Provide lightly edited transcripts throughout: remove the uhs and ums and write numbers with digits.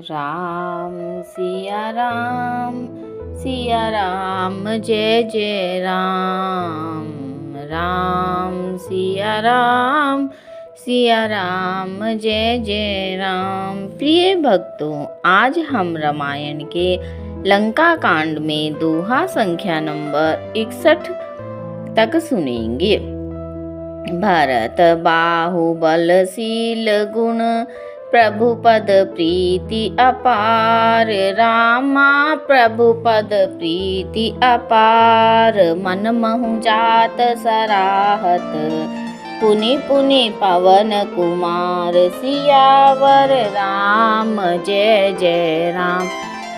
राम सिया राम जय जय राम। राम सिया राम जय जय राम। प्रिय भक्तों, आज हम रामायण के लंका कांड में दोहा संख्या नंबर 61 तक सुनेंगे। भरत बाहुबलशील गुण, प्रभु पद प्रीति अपार। रामा प्रभु पद प्रीति अपार। मन महु जात सराहत, पुनि पुनि पवन कुमार। सियावर राम जय जय राम,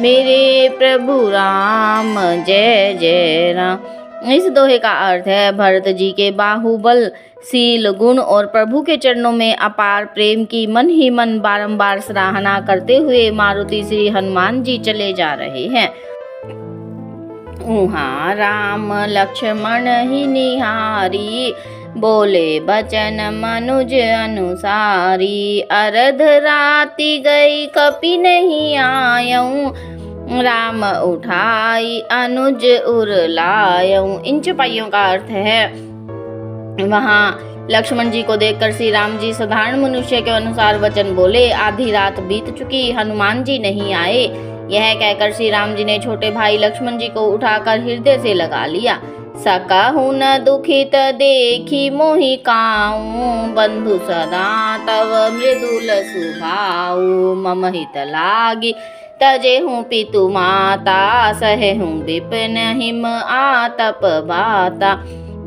मेरे प्रभु राम जय जय राम। इस दोहे का अर्थ है, भरत जी के बाहुबल शील गुण और प्रभु के चरणों में अपार प्रेम की मन ही मन बारंबार सराहना करते हुए मारुति श्री हनुमान जी चले जा रहे हैं। उहाँ राम लक्ष्मण ही निहारी, बोले बचन मनुज अनुसारी। अर्ध राति गई कपि नहीं आयऊं, राम उठाई अनुज उर लायऊं। इन चौपाइयों का अर्थ है, वहाँ लक्ष्मण जी को देखकर श्री राम जी साधारण मनुष्य के अनुसार वचन बोले। आधी रात बीत चुकी, हनुमान जी नहीं आए। यह कहकर श्री राम जी ने छोटे भाई लक्ष्मण जी को उठाकर हृदय से लगा लिया। सकहु न दुखित देखी मोहि काऊं, बंधु सदा तव मृदुल सुभाऊ। मम हित लागी तजे हूँ पितु माता, सहे हूँ विपिन हिम आतप बाता।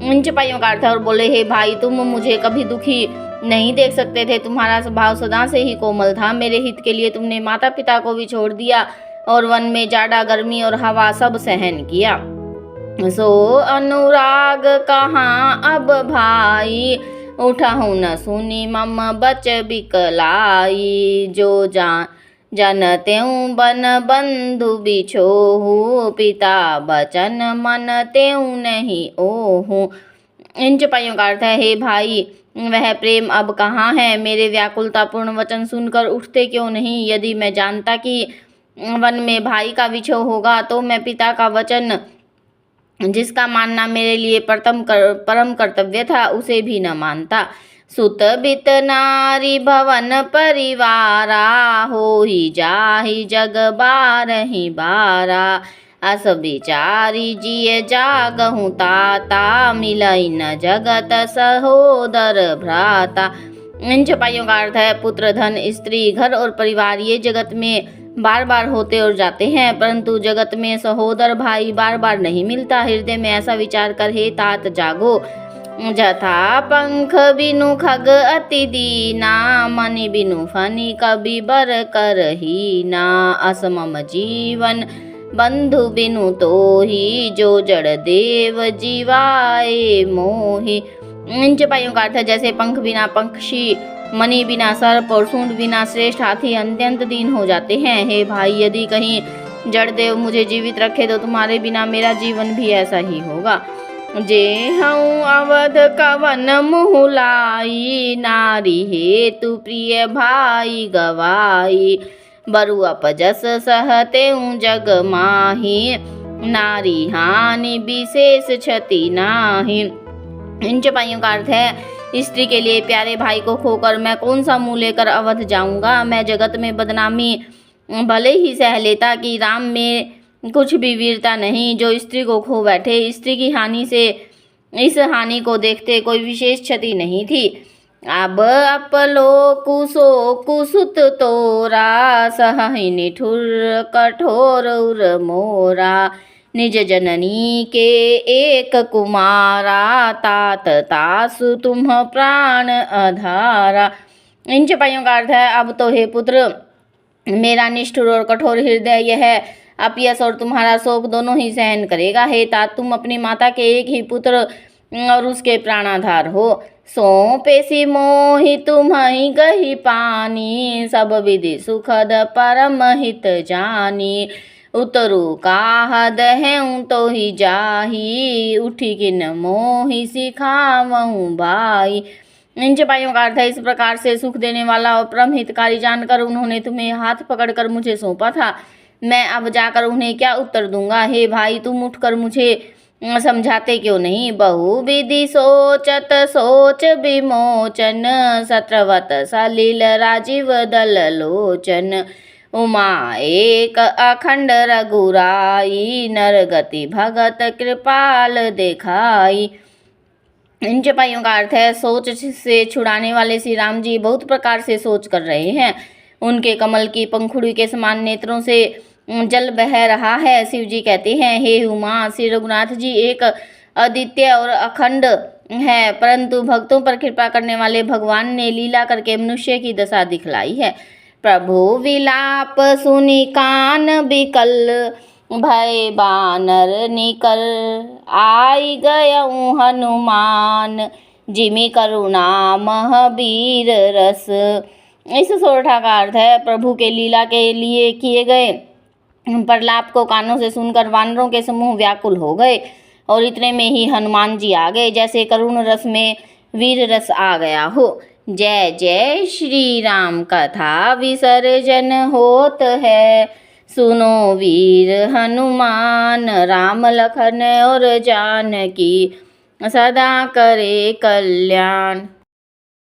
इन चौपाइयों का अर्थ है, और बोले, हे भाई, तुम मुझे कभी दुखी नहीं देख सकते थे। तुम्हारा स्वभाव सदा से ही कोमल था। मेरे हित के लिए तुमने माता पिता को भी छोड़ दिया और वन में जाड़ा गर्मी और हवा सब सहन किया। सो अनुराग कहाँ अब भाई, उठहु न सुनी मम बच बिकलाई। जो जन त्यों बन बंधु बिछोहु, पिता बचन मन त्यों नहीं ओहु। इन चौपाइयों का अर्थ है, हे भाई, वह प्रेम अब कहाँ है। मेरे व्याकुलतापूर्ण वचन सुनकर उठते क्यों नहीं। यदि मैं जानता कि वन में भाई का विछोह होगा तो मैं पिता का वचन, जिसका मानना मेरे लिए परम कर्तव्य था, उसे भी न मानता। सुत बित नारी भवन परिवारा, होहि जाहि जग बारहि बारा। अस बिचारी जिय जागहु ताता, मिलई न जगत सहोदर भ्राता। इन चौपाइयों का अर्थ है, पुत्र धन स्त्री घर और परिवार ये जगत में बार बार होते और जाते हैं, परंतु जगत में सहोदर भाई बार बार नहीं मिलता। हृदय में ऐसा विचार कर हे तात जागो। जथा पंख बिनु खग अति दीना, मनि बिनु फनि कबि बर करहीना। असमम जीवन बंधु बिनु तोहि, जो जड़ देव जीवाए मोहि। इन चौपाइयों का अर्थ है, जैसे पंख बिना पक्षी, मणि बिना सर्प और सूंड बिना श्रेष्ठ हाथी अत्यंत दीन हो जाते हैं। हे भाई, यदि कहीं जड़ देव मुझे जीवित रखे तो तुम्हारे बिना मेरा जीवन भी ऐसा ही होगा। जे हूँ अवध कवन मुहुलाई, नारी हेतु प्रिय भाई गवाई। बरु अपजस सहते जग माही, नारी हानि विशेष क्षति नाही। इन चौपाइयों का अर्थ है, स्त्री के लिए प्यारे भाई को खोकर मैं कौन सा मुंह लेकर अवध जाऊंगा। मैं जगत में बदनामी भले ही सह लेता कि राम में कुछ भी वीरता नहीं। जो स्त्री को खो बैठे, स्त्री की हानि से इस हानि को देखते कोई विशेष क्षति नहीं थी। अब अपलो कुसो कुसुत तोरा, सहहि निठुर कठोर उर मोरा। निज जननी के एक कुमारा, तात तासु तुम प्राण आधारा। इन चौपाइयों का अर्थ है, अब तो हे पुत्र, मेरा निष्ठुर और कठोर हृदय यह अपयस और तुम्हारा शोक दोनों ही सहन करेगा। हे तात, तुम अपनी माता के एक ही पुत्र और उसके प्राणाधार हो। सौंपेसी मोहि तुम्हि गही पानी, सब विधि सुखद परम हित जानी। उतरु काहद हैं तो ही जाही, उठी किन मोहि सिखावऊँ भाई। इन चपाइयों का अर्थ है, इस प्रकार से सुख देने वाला और परम हितकारी जानकर उन्होंने तुम्हें हाथ पकड़कर मुझे सौंपा था। मैं अब जाकर उन्हें क्या उत्तर दूंगा। हे भाई, तुम उठकर मुझे समझाते क्यों नहीं। बहुविधि सोचत सोच विमोचन, सत्रवत सलिल राजीव दल लोचन। उमा एक अखंड रघुराई, नरगति भगत कृपाल देखाई। इन चपाइयों का अर्थ है, सोच से छुड़ाने वाले श्री राम जी बहुत प्रकार से सोच कर रहे हैं। उनके कमल की पंखुड़ी के समान नेत्रों से जल बह रहा है। शिव जी कहते हैं, हे उमा, श्री रघुनाथ जी एक अद्वितीय और अखंड है, परंतु भक्तों पर कृपा करने वाले भगवान ने लीला करके मनुष्य की दशा दिखलाई है। प्रभु विलाप सुनि कान बिकल, भय बानर निकल, आई गयऊँ हनुमान, जिमि करुणा महावीर रस। इस सोरठा का अर्थ है, प्रभु के लीला के लिए किए गए प्रलाप को कानों से सुनकर वानरों के समूह व्याकुल हो गए और इतने में ही हनुमान जी आ गए, जैसे करुण रस में वीर रस आ गया हो। जय जय श्री राम, कथा विसर्जन होत है, सुनो वीर हनुमान, राम लखन और जानकी सदा करे कल्याण।